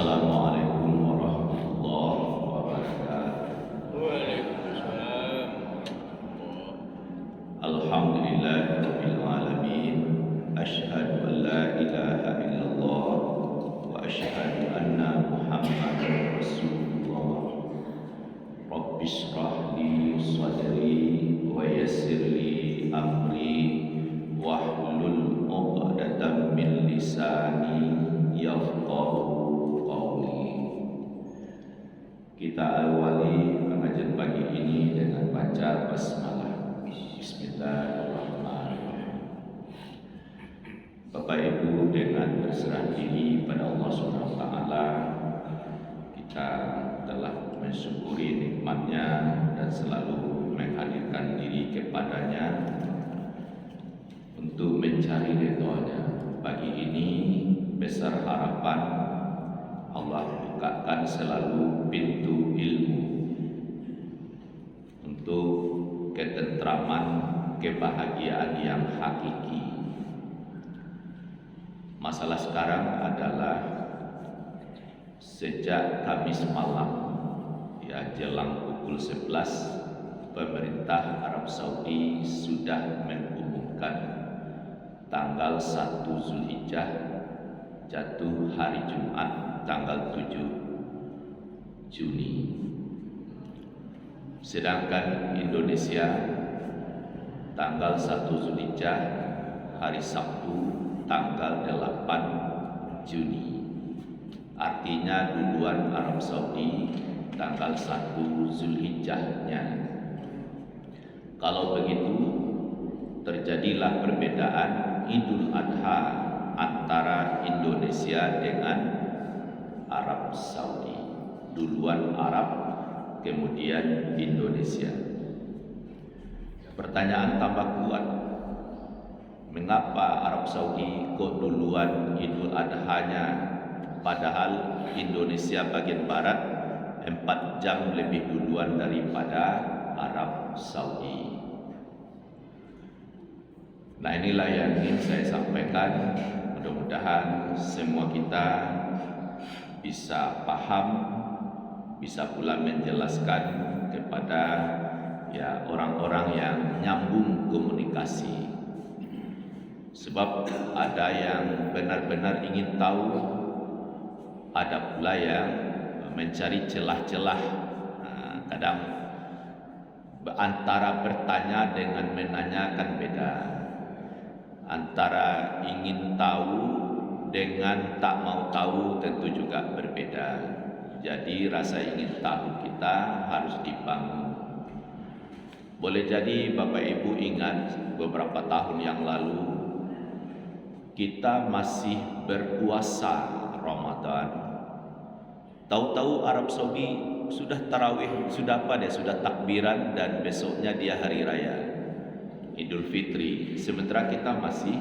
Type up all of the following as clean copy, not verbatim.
Assalamualaikum warahmatullahi wabarakatuh. Waalaikumsalam. Alhamdulillahirabbil alamin. Asyhadu an la ilaha illallah wa asyhadu anna Muhammadar Rasulullah. Rabbi shrah li sadri wa yassir li amri wahlul 'uqdatam min lisani yafqahu qawli. Kita awali pengajian pagi ini dengan baca basmalah. Bismillahirrahmanirrahim. Bapak Ibu, dengan berserah diri pada Allah Subhanahu wa taala, kita telah mensyukuri nikmat-Nya dan selalu menghadirkan diri kepadanya untuk mencari ridha-Nya. Pagi ini besar harapan Allah bukakan selalu pintu ilmu untuk ketentraman, kebahagiaan yang hakiki. Masalah sekarang adalah sejak Kamis malam, ya jelang pukul 11, pemerintah Arab Saudi sudah mengumumkan tanggal 1 Zulhijjah jatuh hari Jumat tanggal 7 Juni. Sedangkan Indonesia tanggal 1 Zulhijjah hari Sabtu tanggal 8 Juni. Artinya duluan Arab Saudi tanggal 1 Zulhijjahnya. Kalau begitu terjadilah perbedaan Idul Adha antara Indonesia dengan Arab Saudi. Duluan Arab, kemudian Indonesia. Pertanyaan tambah kuat, mengapa Arab Saudi kok duluan Idul Adha-nya, padahal Indonesia bagian barat 4 jam lebih duluan daripada Arab Saudi? Nah, inilah yang ingin saya sampaikan. Mudah-mudahan semua kita bisa paham, bisa pula menjelaskan kepada orang-orang yang nyambung komunikasi. Sebab ada yang benar-benar ingin tahu, ada pula yang mencari celah-celah. Kadang antara bertanya dengan menanyakan beda. Antara ingin tahu dengan tak mau tahu tentu juga berbeda. Jadi rasa ingin tahu kita harus dibangun. Boleh jadi Bapak Ibu ingat beberapa tahun yang lalu kita masih berpuasa Ramadan. Tahu-tahu Arab Saudi sudah tarawih, sudah takbiran, dan besoknya dia hari raya Idul Fitri, sementara kita masih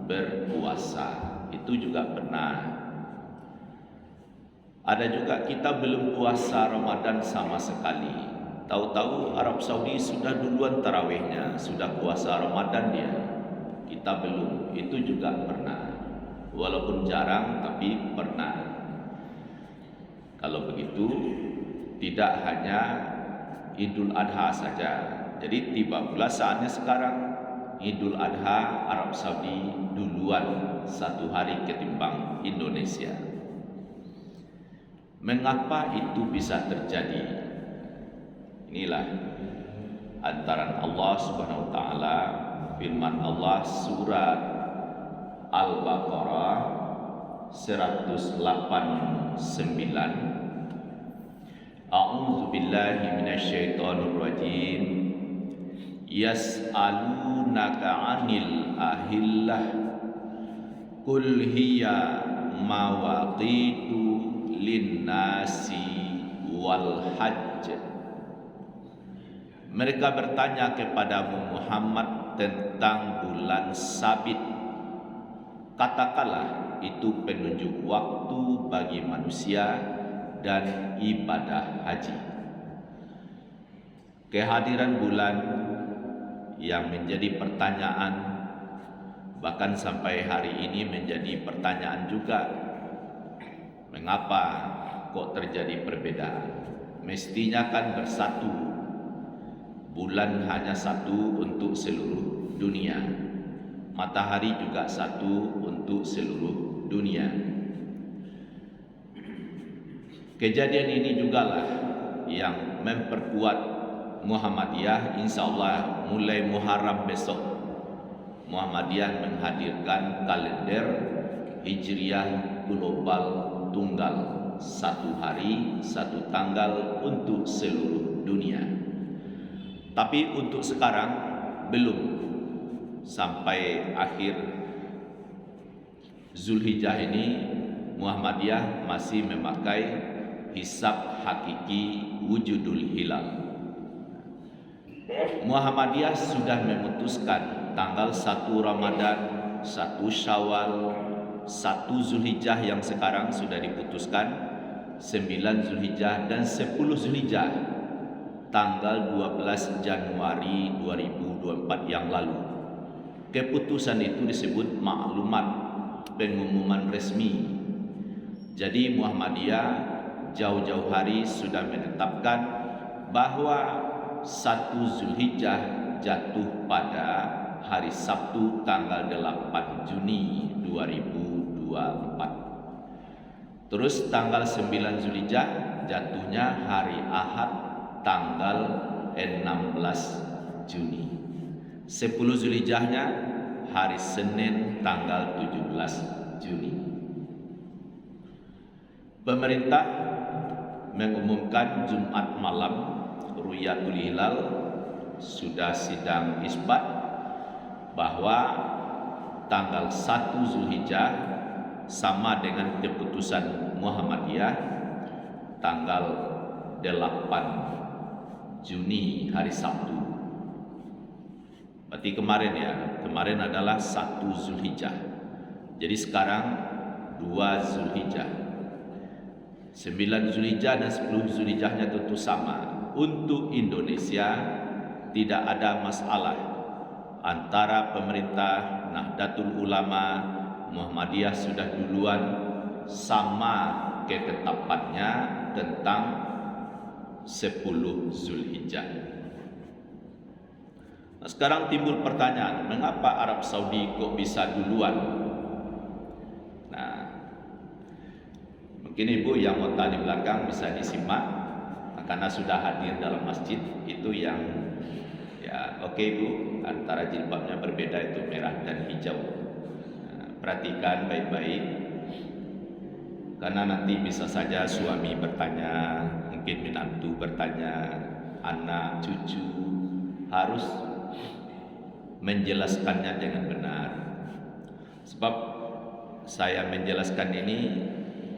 berpuasa. Itu juga pernah. Ada juga kita belum puasa Ramadan sama sekali. Tahu-tahu Arab Saudi sudah duluan tarawihnya, sudah puasa Ramadan dia. Kita belum. Itu juga pernah. Walaupun jarang, tapi pernah. Kalau begitu, tidak hanya Idul Adha saja. Jadi tiba pula saatnya sekarang Idul Adha Arab Saudi duluan 1 hari ketimbang Indonesia. Mengapa itu bisa terjadi? Inilah antara Allah Subhanahu wa taala, firman Allah surat Al-Baqarah 189. A'udzu billahi minasyaitonir rajim. Yas'alunaka 'anil ahillah qul hiya mawaqitu linnasi wal hajj. Mereka bertanya kepadamu Muhammad tentang bulan sabit. Katakanlah itu penunjuk waktu bagi manusia dan ibadah haji. Kehadiran bulan yang menjadi pertanyaan, bahkan sampai hari ini menjadi pertanyaan juga. Mengapa kok terjadi perbedaan? Mestinya kan bersatu. Bulan hanya satu untuk seluruh dunia. Matahari juga satu untuk seluruh dunia. Kejadian ini jugalah yang memperkuat Muhammadiyah. InsyaAllah mulai Muharram besok Muhammadiyah menghadirkan kalender Hijriah global tunggal, satu hari, satu tanggal untuk seluruh dunia. Tapi untuk sekarang belum, sampai akhir Zulhijjah ini Muhammadiyah masih memakai hisab hakiki wujudul hilal. Muhammadiyah sudah memutuskan tanggal 1 Ramadan, 1 Syawal, 1 Zulhijjah yang sekarang sudah diputuskan, 9 Zulhijjah dan 10 Zulhijjah tanggal 12 Januari 2024 yang lalu. Keputusan itu disebut maklumat pengumuman resmi. Jadi Muhammadiyah jauh-jauh hari sudah menetapkan bahwa 1 Zulhijjah jatuh pada hari Sabtu tanggal 8 Juni 2024. Terus tanggal 9 Zulhijjah jatuhnya hari Ahad tanggal 16 Juni. 10 Zulhijjahnya hari Senin tanggal 17 Juni. Pemerintah mengumumkan Jumat malam Ru'yatul Hilal, sudah sidang isbat bahwa tanggal 1 Zulhijjah sama dengan keputusan Muhammadiyah tanggal 8 Juni hari Sabtu. Berarti kemarin adalah 1 Zulhijjah. Jadi sekarang 2 Zulhijjah. 9 Zulhijjah dan 10 Zulhijjahnya tentu sama. Untuk Indonesia tidak ada masalah antara pemerintah, Nahdlatul Ulama, Muhammadiyah sudah duluan sama ketetapannya tentang 10 Zulhijjah. Nah, sekarang timbul pertanyaan, mengapa Arab Saudi kok bisa duluan? Nah, mungkin ibu yang mau tanya di belakang bisa disimak, karena sudah hadir dalam masjid. Itu yang oke Bu, antara jilbabnya berbeda, itu merah dan hijau. Nah, perhatikan baik-baik, karena nanti bisa saja suami bertanya, mungkin menantu bertanya, anak, cucu, harus menjelaskannya dengan benar. Sebab saya menjelaskan ini,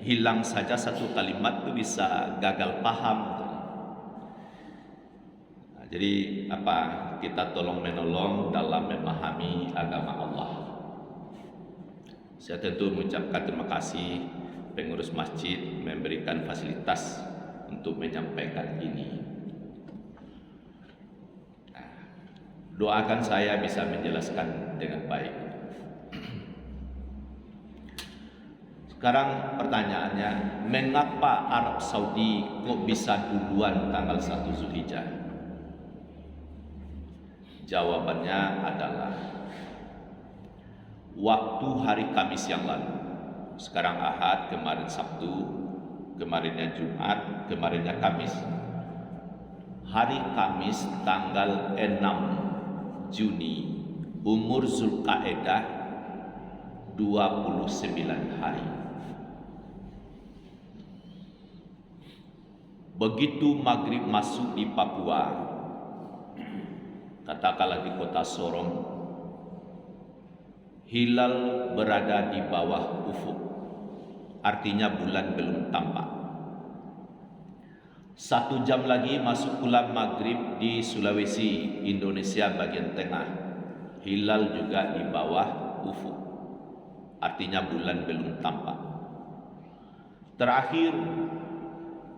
hilang saja satu kalimat itu bisa gagal paham. Jadi kita tolong menolong dalam memahami agama Allah. Saya tentu mengucapkan terima kasih pengurus masjid memberikan fasilitas untuk menyampaikan ini. Doakan saya bisa menjelaskan dengan baik. Sekarang pertanyaannya, mengapa Arab Saudi kok bisa duluan tanggal 1 Zulhijjah? Jawabannya adalah waktu hari Kamis yang lalu. Sekarang Ahad, kemarin Sabtu, kemarinnya Jumat, kemarinnya Kamis. Hari Kamis tanggal 6 Juni, umur Zulkaadah 29 hari. Begitu maghrib masuk di Papua, katakanlah di kota Sorong, hilal berada di bawah ufuk, artinya bulan belum tampak. 1 jam lagi masuk pula maghrib di Sulawesi, Indonesia bagian tengah, hilal juga di bawah ufuk, artinya bulan belum tampak. Terakhir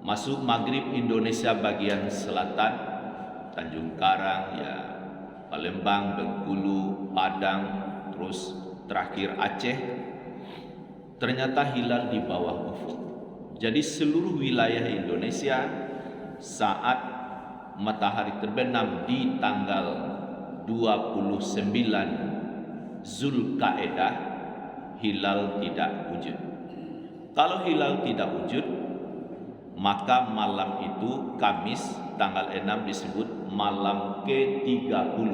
masuk maghrib Indonesia bagian selatan, Tanjung Karang, Palembang, Bengkulu, Padang, terus terakhir Aceh, ternyata hilal di bawah ufuk. Jadi seluruh wilayah Indonesia saat matahari terbenam di tanggal 29 Zulkaidah, hilal tidak wujud. Kalau hilal tidak wujud, maka malam itu Kamis tanggal 6 disebut malam ke-30.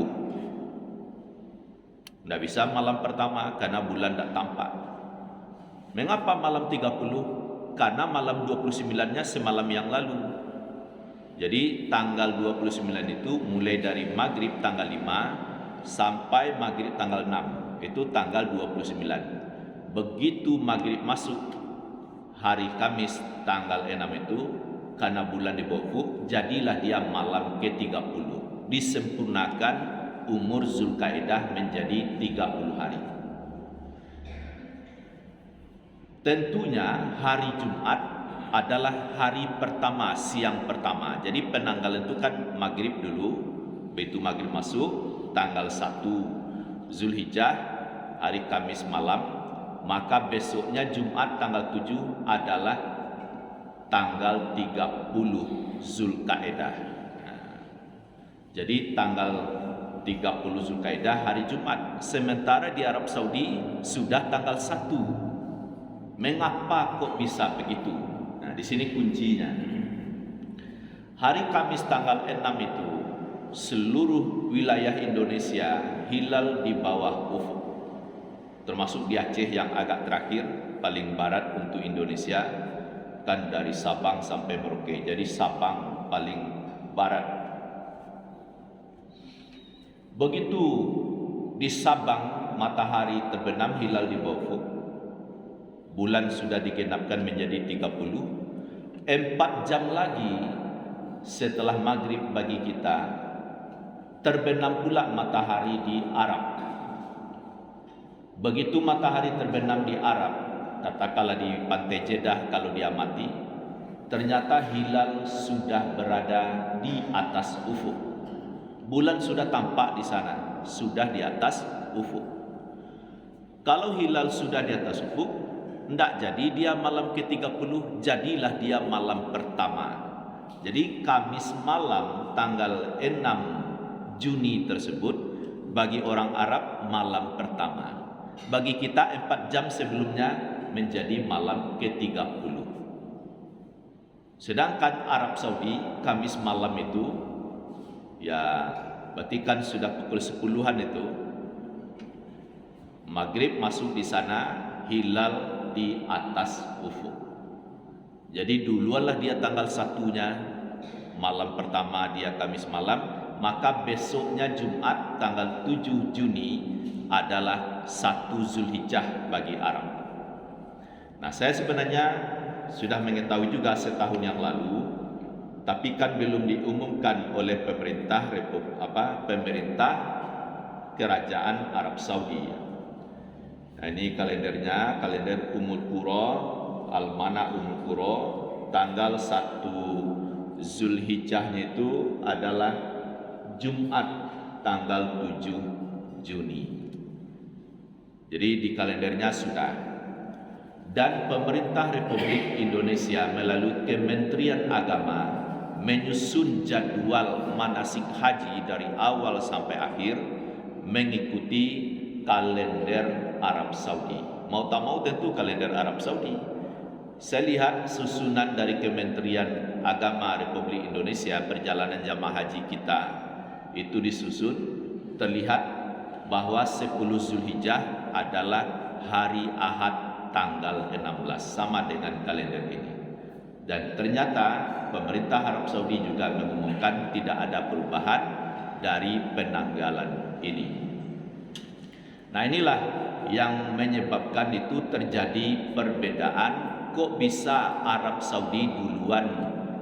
Tidak bisa malam pertama karena bulan tidak tampak. Mengapa malam 30? Karena malam 29-nya semalam yang lalu. Jadi tanggal 29 itu mulai dari maghrib tanggal 5 sampai maghrib tanggal 6. Itu tanggal 29. Begitu maghrib masuk hari Kamis tanggal 6 itu, karena bulan di bawah ufuk, jadilah dia malam ke-30. Disempurnakan umur Zulkaidah menjadi 30 hari. Tentunya hari Jumat adalah hari pertama, siang pertama. Jadi penanggalan itu kan maghrib dulu, begitu maghrib masuk tanggal 1 Zulhijjah, hari Kamis malam, maka besoknya Jumat tanggal 7 adalah tanggal 30 Zulkaidah. Jadi tanggal 30 Zulkaidah hari Jumat. Sementara di Arab Saudi sudah tanggal 1. Mengapa kok bisa begitu? Nah, di sini kuncinya. Hari Kamis tanggal 6 itu seluruh wilayah Indonesia hilal di bawah ufuk. Termasuk di Aceh yang agak terakhir, paling barat untuk Indonesia, kan dari Sabang sampai Merauke. Jadi Sabang paling barat. Begitu di Sabang matahari terbenam hilal di bawah ufuk, bulan sudah digenapkan menjadi 30. 4 jam lagi setelah maghrib bagi kita, terbenam pula matahari di Arab. Begitu matahari terbenam di Arab, katakanlah di pantai Jeddah kalau dia mati, ternyata hilal sudah berada di atas ufuk. Bulan sudah tampak di sana, sudah di atas ufuk. Kalau hilal sudah di atas ufuk, tidak jadi dia malam ke-30, jadilah dia malam pertama. Jadi Kamis malam tanggal 6 Juni tersebut bagi orang Arab malam pertama. Bagi kita 4 jam sebelumnya menjadi malam ke-30. Sedangkan Arab Saudi Kamis malam itu, ya berarti kan sudah pukul 10-an itu, maghrib masuk di sana, hilal di atas ufuk. Jadi duluanlah dia tanggal 1-nya, malam pertama dia Kamis malam, maka besoknya Jumat tanggal 7 Juni adalah 1 Zulhijjah bagi Arab. Nah, saya sebenarnya sudah mengetahui juga setahun yang lalu, tapi kan belum diumumkan oleh pemerintah pemerintah kerajaan Arab Saudi. Nah, ini kalendernya, kalender Ummul Qura, Almanak Ummul Qura, tanggal 1 Zulhijjahnya itu adalah Jumat tanggal 7 Juni. Jadi di kalendernya sudah. Dan pemerintah Republik Indonesia melalui Kementerian Agama menyusun jadwal manasik haji dari awal sampai akhir mengikuti kalender Arab Saudi. Mau tak mau tentu kalender Arab Saudi. Saya lihat susunan dari Kementerian Agama Republik Indonesia, perjalanan jamaah haji kita itu disusun, terlihat bahwa 10 Zulhijjah adalah hari Ahad tanggal 16, sama dengan kalender ini. Dan ternyata pemerintah Arab Saudi juga mengumumkan tidak ada perubahan dari penanggalan ini. Nah, inilah yang menyebabkan itu terjadi perbedaan. Kok bisa Arab Saudi duluan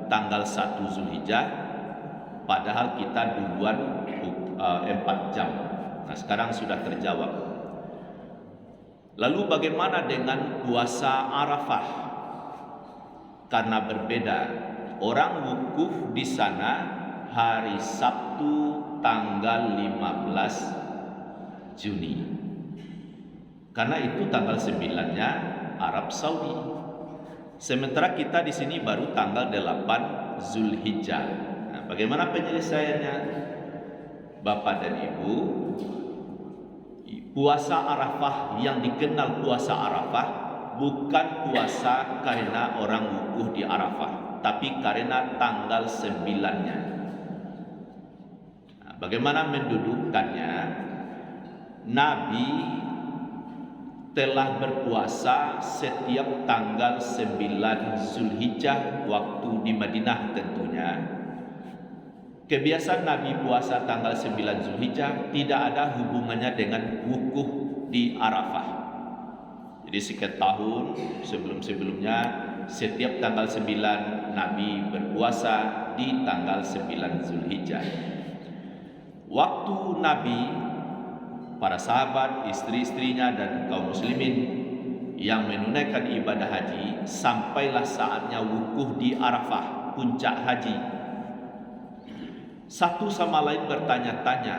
tanggal 1 Zulhijjah, padahal kita duluan 4 jam. Nah, sekarang sudah terjawab. Lalu bagaimana dengan puasa Arafah? Karena berbeda. Orang wukuf di sana hari Sabtu tanggal 15 Juni. Karena itu tanggal 9-nya Arab Saudi. Sementara kita di sini baru tanggal 8 Zulhijjah. Nah, bagaimana penyelesaiannya? Bapak dan Ibu, puasa Arafah yang dikenal puasa Arafah bukan puasa karena orang wukuf di Arafah, tapi karena tanggal 9-nya. Nah, bagaimana mendudukkannya? Nabi telah berpuasa setiap tanggal 9 Zulhijjah waktu di Madinah tentunya. Kebiasaan Nabi puasa tanggal 9 Zulhijjah tidak ada hubungannya dengan wukuf di Arafah. Jadi sekian tahun sebelum-sebelumnya setiap tanggal 9 Nabi berpuasa di tanggal 9 Zulhijjah. Waktu Nabi, para sahabat, istri-istrinya dan kaum muslimin yang menunaikan ibadah haji, sampailah saatnya wukuf di Arafah, puncak haji. Satu sama lain bertanya-tanya,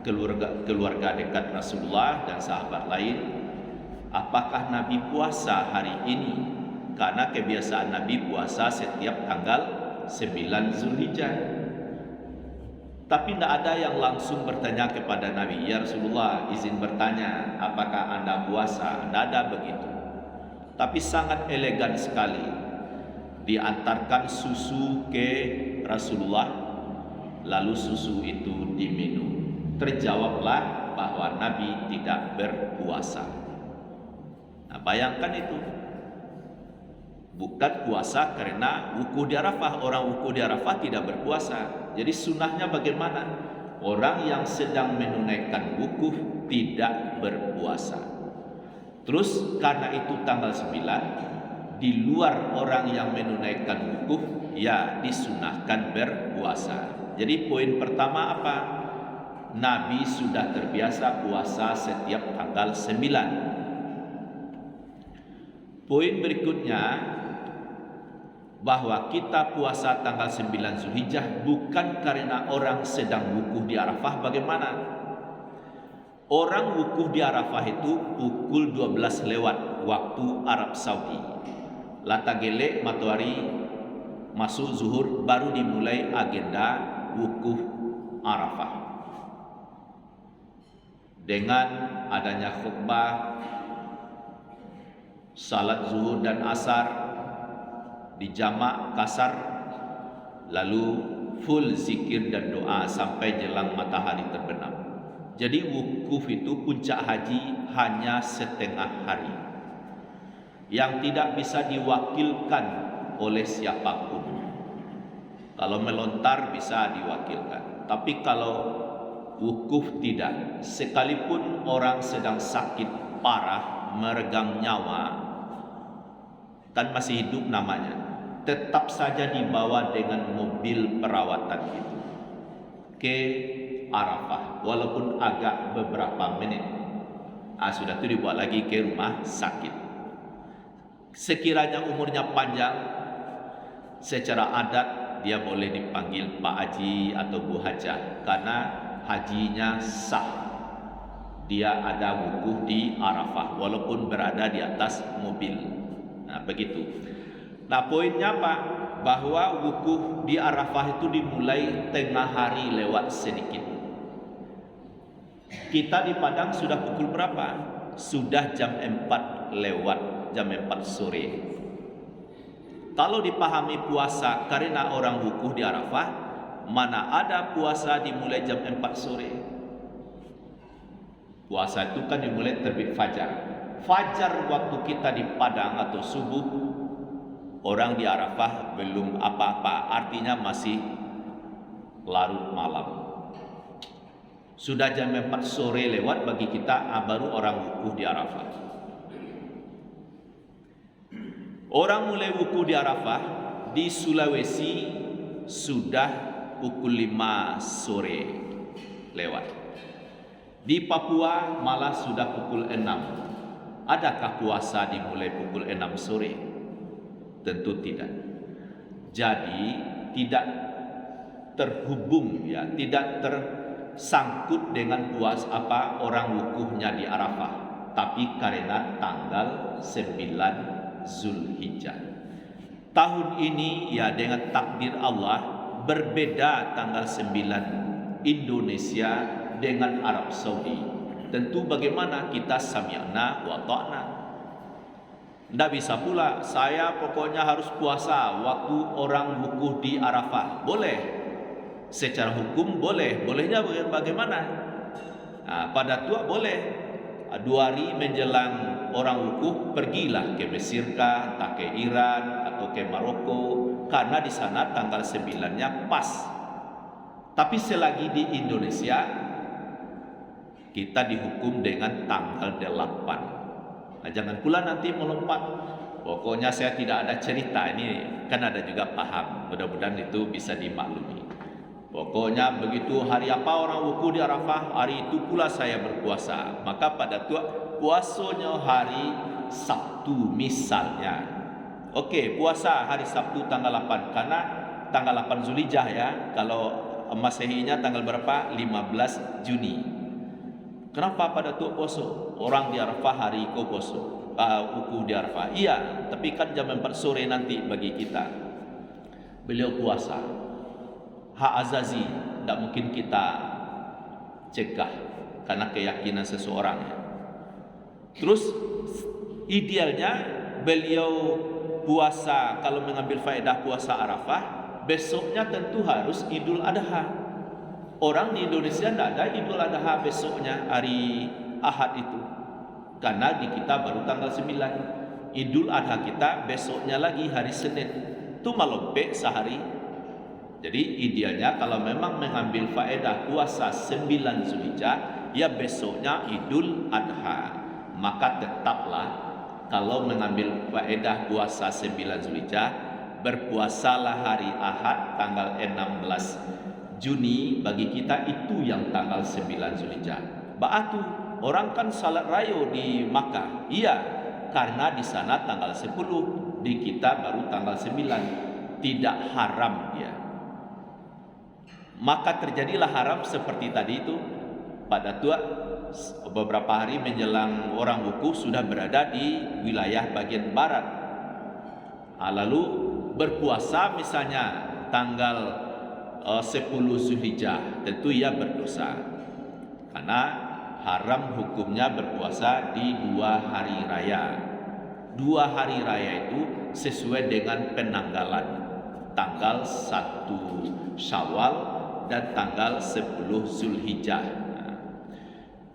keluarga dekat Rasulullah dan sahabat lain, apakah Nabi puasa hari ini? Karena kebiasaan Nabi puasa setiap tanggal 9 Zulhijjah. Tapi tidak ada yang langsung bertanya kepada Nabi, ya Rasulullah, izin bertanya, apakah Anda puasa? Tidak ada begitu. Tapi sangat elegan sekali. Diantarkan susu ke Rasulullah, lalu susu itu diminum. Terjawablah bahwa Nabi tidak berpuasa. Nah, bayangkan itu. Bukan puasa karena wukuf di Arafah. Orang wukuf di Arafah tidak berpuasa. Jadi sunnahnya bagaimana? Orang yang sedang menunaikan wukuf tidak berpuasa. Terus karena itu tanggal 9, di luar orang yang menunaikan wukuf, ya disunahkan berpuasa. Jadi poin pertama apa? Nabi sudah terbiasa puasa setiap tanggal 9. Poin berikutnya, bahwa kita puasa tanggal 9 Zulhijjah bukan karena orang sedang wukuf di Arafah. Bagaimana? Orang wukuf di Arafah itu pukul 12 lewat waktu Arab Saudi. Lata gelek matahari masuk zuhur, baru dimulai agenda wukuf Arafah. Dengan adanya khutbah, salat zuhur dan asar dijamak kasar, lalu full zikir dan doa sampai jelang matahari terbenam. Jadi wukuf itu puncak haji hanya setengah hari, yang tidak bisa diwakilkan oleh siapapun. Kalau melontar bisa diwakilkan, tapi kalau wukuf tidak. Sekalipun orang sedang sakit parah, meregang nyawa, kan masih hidup namanya, tetap saja dibawa dengan mobil perawatan itu ke Arafah, walaupun agak beberapa menit. Sudah itu dibawa lagi ke rumah sakit. Sekiranya umurnya panjang, secara adat dia boleh dipanggil Pak Haji atau Bu Hajah, karena hajinya sah. Dia ada wukuf di Arafah walaupun berada di atas mobil. Nah, begitu. Nah, poinnya apa? Bahwa wukuf di Arafah itu dimulai tengah hari lewat sedikit. Kita di Padang sudah pukul berapa? Sudah jam 4 lewat, jam 4 sore. Kalau dipahami puasa karena orang wukuf di Arafah, mana ada puasa dimulai jam 4 sore? Puasa itu kan dimulai terbit fajar. Fajar waktu kita di Padang atau subuh, orang di Arafah belum apa-apa, artinya masih larut malam. Sudah jam 4 sore lewat bagi kita, baru orang wukuf di Arafah. Orang mulai wukuf di Arafah di Sulawesi sudah pukul 5 sore lewat. Di Papua malah sudah pukul 6. Adakah puasa dimulai pukul 6 sore? Tentu tidak. Jadi tidak terhubung, ya, tidak tersangkut dengan orang wukufnya di Arafah, tapi karena tanggal 9 Zulhijjah. tahun ini ya dengan takdir Allah berbeda tanggal 9 Indonesia dengan Arab Saudi. Tentu bagaimana kita sami'na wa ta'na. Tidak bisa pula saya pokoknya harus puasa waktu orang wukuf di Arafah. Boleh, secara hukum boleh. Bolehnya bagaimana? Nah, pada tua boleh. 2 hari menjelang orang wukuf pergilah ke Mesir kah, entah ke Iran atau ke Maroko, karena di sana tanggal 9-nya pas. Tapi selagi di Indonesia kita dihukum dengan tanggal 8. Nah, jangan pula nanti melompat. Pokoknya saya tidak ada cerita, ini kan ada juga paham. Mudah-mudahan itu bisa dimaklumi. Pokoknya begitu hari apa orang wukuf di Arafah, hari itu pula saya berpuasa. Maka pada puasanya hari Sabtu misalnya. Oke, puasa hari Sabtu tanggal 8 karena tanggal 8 Zulhijjah ya. Kalau Masehinya tanggal berapa? 15 Juni. Kenapa pada tu puasa? Orang di Arafah hari itu puasa. Wukuf di Arafah. Iya, tapi kan jam 4 sore nanti bagi kita. Beliau puasa. Hak azazi tidak mungkin kita cegah karena keyakinan seseorang. Terus idealnya beliau puasa, kalau mengambil faedah puasa Arafah, besoknya tentu harus Idul Adha. Orang di Indonesia tidak ada Idul Adha besoknya hari Ahad itu, karena di kita baru tanggal 9. Idul Adha kita besoknya lagi hari Senin, itu malompe sehari. Jadi idealnya kalau memang mengambil faedah puasa 9 Zulhijjah, ya besoknya Idul Adha. Maka tetaplah kalau mengambil faedah puasa 9 Zulhijjah, berpuasalah hari Ahad tanggal 16 Juni bagi kita itu yang tanggal 9 Zulhijjah. Ba'atu, orang kan salat raya di Makkah. Iya, karena di sana tanggal 10, di kita baru tanggal 9. Tidak haram dia. Maka terjadilah haram seperti tadi itu. Pada tua beberapa hari menjelang orang wukuf sudah berada di wilayah bagian barat. Lalu berpuasa misalnya tanggal 10 Zulhijjah, tentu ia berdosa. Karena haram hukumnya berpuasa di 2 hari raya. 2 hari raya itu sesuai dengan penanggalan. Tanggal 1 Syawal dan tanggal 10 Zulhijjah.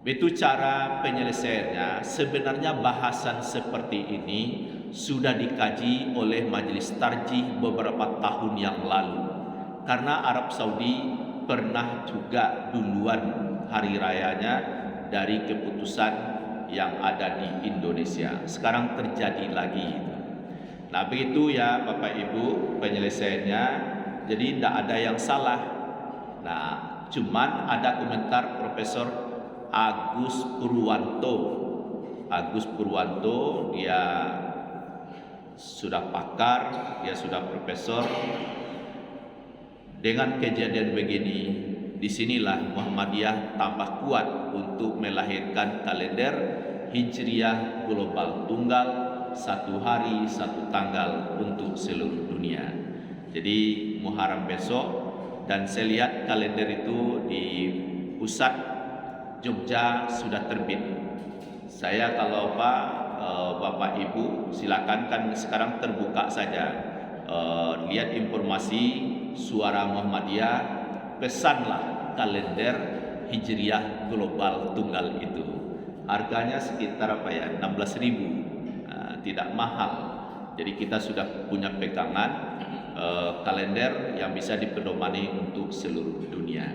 Itu cara penyelesaiannya. Sebenarnya bahasan seperti ini sudah dikaji oleh Majelis Tarjih beberapa tahun yang lalu. Karena Arab Saudi pernah juga duluan hari rayanya dari keputusan yang ada di Indonesia. Sekarang terjadi lagi. Nah begitu ya Bapak Ibu penyelesaiannya. Jadi tidak ada yang salah. Nah, cuman ada komentar Profesor Agus Purwanto. Agus Purwanto, dia sudah pakar, dia sudah profesor. Dengan kejadian begini, disinilah Muhammadiyah tambah kuat untuk melahirkan kalender Hijriah global tunggal, 1 hari 1 tanggal untuk seluruh dunia. Jadi Muharram besok. Dan saya lihat kalender itu di pusat Jogja sudah terbit. Saya kalau Bapak Ibu silakan, kan sekarang terbuka saja. Lihat informasi Suara Muhammadiyah, pesanlah kalender Hijriah global tunggal itu. Harganya sekitar 16.000, tidak mahal. Jadi kita sudah punya pegangan kalender yang bisa dipedomani untuk seluruh dunia.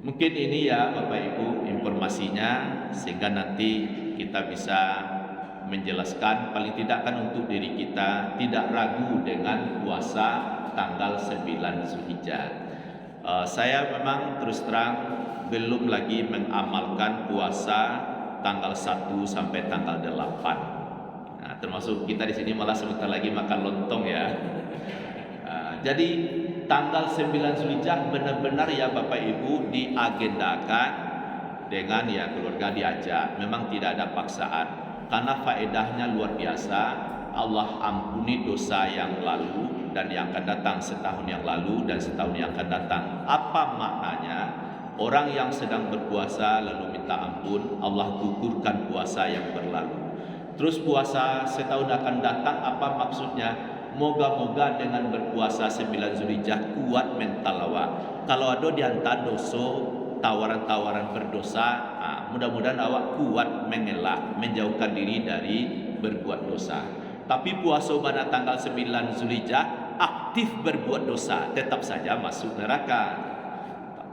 Mungkin ini ya Bapak Ibu informasinya, sehingga nanti kita bisa menjelaskan paling tidak kan untuk diri kita tidak ragu dengan puasa tanggal 9 Zulhijjah. Saya memang terus terang belum lagi mengamalkan puasa tanggal 1 sampai tanggal 8. Nah, termasuk kita di sini malah sebentar lagi makan lontong ya. Jadi tanggal 9 Zulhijjah benar-benar ya Bapak Ibu diagendakan dengan ya keluarga diajak. Memang tidak ada paksaan karena faedahnya luar biasa. Allah ampuni dosa yang lalu dan yang akan datang, setahun yang lalu dan setahun yang akan datang. Apa maknanya? Orang yang sedang berpuasa lalu minta ampun, Allah gugurkan puasa yang berlalu. Terus puasa setahun akan datang, apa maksudnya? Moga-moga dengan berpuasa 9 Zulhijjah kuat mental awak. Kalau ada di antara dosa, tawaran-tawaran berdosa, mudah-mudahan awak kuat mengelak, menjauhkan diri dari berbuat dosa. Tapi puasa pada tanggal 9 Zulhijjah aktif berbuat dosa, tetap saja masuk neraka.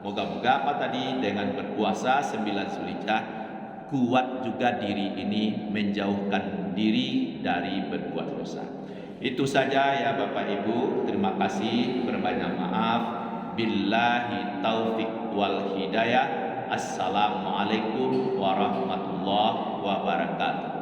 Moga-moga apa tadi, dengan berpuasa 9 Zulhijjah kuat juga diri ini menjauhkan diri dari berbuat dosa. Itu saja ya Bapak Ibu, terima kasih, berbanyak maaf. Billahi taufik wal hidayah. Assalamualaikum warahmatullahi wabarakatuh.